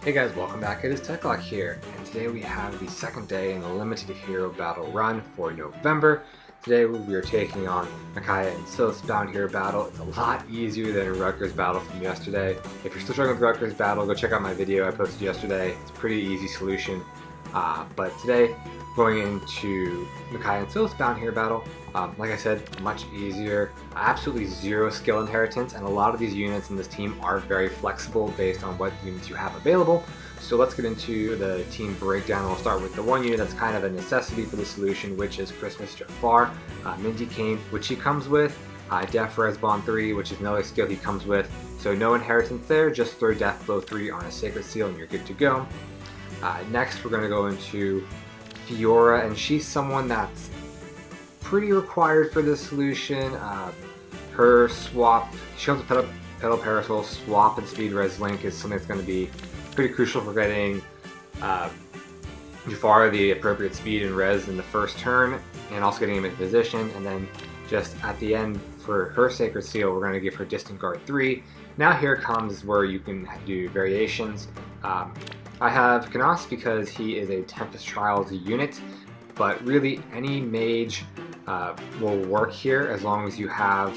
Hey guys, welcome back. It is TechLock here, and today we have the second day in the limited hero battle run for November. Today we are taking on Micaiah and Sothe's bound hero battle. It's a lot easier than Rutger's battle from yesterday. If you're still struggling with Rutger's battle, go check out my video I posted yesterday. It's a pretty easy solution. But today, going into Micaiah and Sothe's bound hero battle, like I said, much easier. Absolutely zero skill inheritance, and a lot of these units in this team are very flexible based on what units you have available. So let's get into the team breakdown. We'll start with the one unit that's kind of a necessity for the solution, which is Christmas Jaffar, Minty Cane, which he comes with, Death Res Bond 3, which is another skill he comes with. So no inheritance there, just throw Death Blow 3 on a Sacred Seal and you're good to go. Next we're going to go into Fiora, and she's someone that's pretty required for this solution. Her swap, she has a Petal Parasol, swap and speed res link is something that's going to be pretty crucial for getting Jaffar the appropriate speed and res in the first turn, and also getting him in position. And then just at the end for her Sacred Seal, we're going to give her Distant Guard 3. Now here comes where you can do variations. I have Canas because he is a Tempest Trials unit, but really any mage will work here as long as you have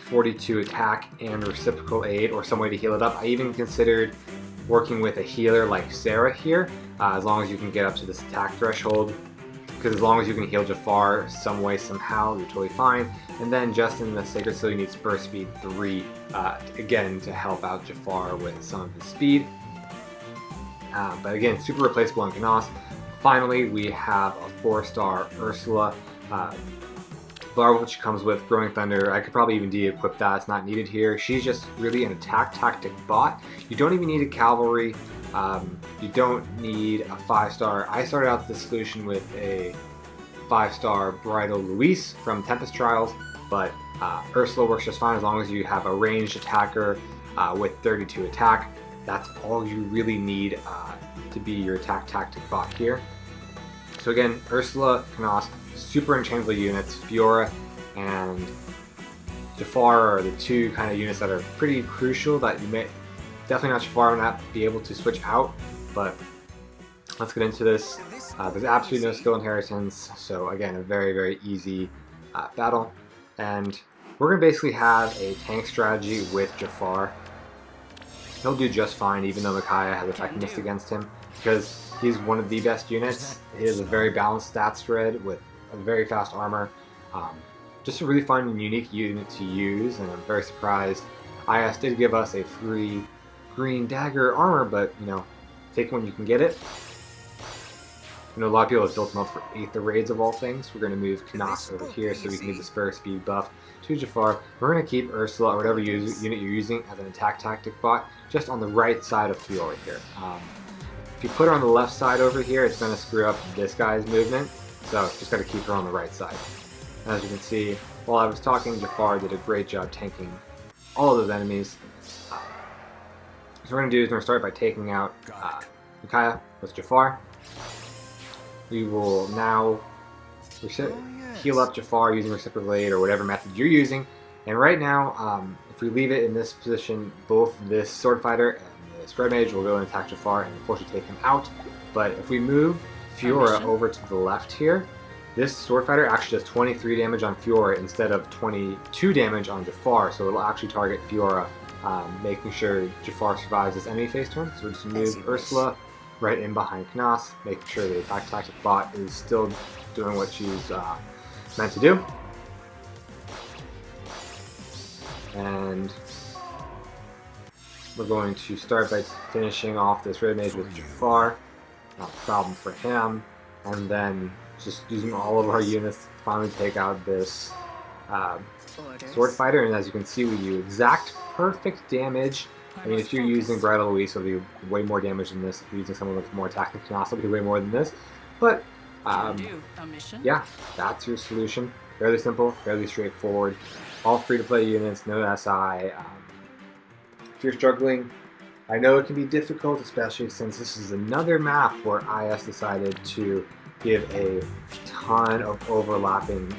42 attack and reciprocal aid or some way to heal it up. I even considered working with a healer like Sarah here, as long as you can get up to this attack threshold, because as long as you can heal Jaffar some way somehow, you're totally fine. And then just in the Sacred Seal you need Spur Speed 3 again to help out Jaffar with some of his speed. But again, super replaceable on Canas. Finally, we have a 4-star Ursula. Larva, which comes with Growing Thunder. I could probably even de-equip that, it's not needed here. She's just really an attack tactic bot. You don't even need a cavalry. You don't need a 5-star. I started out the solution with a 5-star Bridal Luis from Tempest Trials, but Ursula works just fine as long as you have a ranged attacker with 32 attack. That's all you really need to be your attack tactic bot here. So again, Ursula, Canas, super unchangeable units. Fiora and Jaffar are the two kind of units that are pretty crucial that you may definitely not Jaffar not be able to switch out. But let's get into this. There's absolutely no skill inheritance, so again, a very easy battle. And we're gonna basically have a tank strategy with Jaffar. He'll do just fine, even though Micaiah has effectiveness against him, because he's one of the best units. He has a very balanced stat spread with a very fast armor. Just a really fun and unique unit to use, and I'm very surprised. IS did give us a free green dagger armor, but you know, take it when you can get it. I know a lot of people have built him up for Aether Raids of all things. We're going to move Canas over here so we can give the Spur Speed buff to Jaffar. We're going to keep Ursula, or whatever unit you're using, as an attack tactic bot, just on the right side of Fiora here. If you put her on the left side over here, it's going to screw up this guy's movement, so just got to keep her on the right side. As you can see, while I was talking, Jaffar did a great job tanking all of those enemies. So what we're going to do is we're going to start by taking out Micaiah with Jaffar. We will now heal up Jaffar using Reciprocal Aid or whatever method you're using. And right now, if we leave it in this position, both this Sword Fighter and this Red Mage will go and attack Jaffar and unfortunately take him out. But if we move Fiora over to the left here, this Sword Fighter actually does 23 damage on Fiora instead of 22 damage on Jaffar, so it'll actually target Fiora, making sure Jaffar survives this enemy phase turn. So we're just going to move Ursula right in behind Canas, making sure the attack tactic bot is still doing what she's meant to do. And we're going to start by finishing off this Red Mage with Jaffar. Not a problem for him. And then just using all of our units to finally take out this Sword Fighter. And as you can see, we do exact perfect damage. I mean, if you're using Bridal Luis, it'll do way more damage than this. If you're using someone with more attack than Canas, it'll do way more than this. But, yeah, that's your solution. Fairly simple, fairly straightforward. All free-to-play units, no SI. If you're struggling, I know it can be difficult, especially since this is another map where IS decided to give a ton of overlapping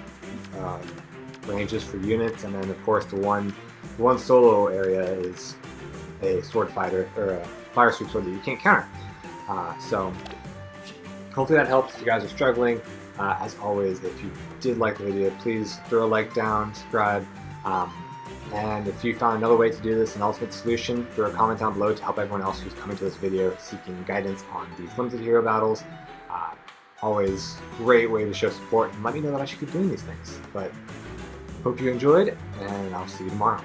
ranges for units, and then of course the one solo area is a sword fighter or a fire sweep sword that you can't counter. So hopefully that helps if you guys are struggling. As always, if you did like the video, please throw a like down, subscribe, and if you found another way to do this, an ultimate solution, throw a comment down below to help everyone else who's coming to this video seeking guidance on these limited hero battles. Always great way to show support and let me know that I should keep doing these things. But hope you enjoyed, and I'll see you tomorrow.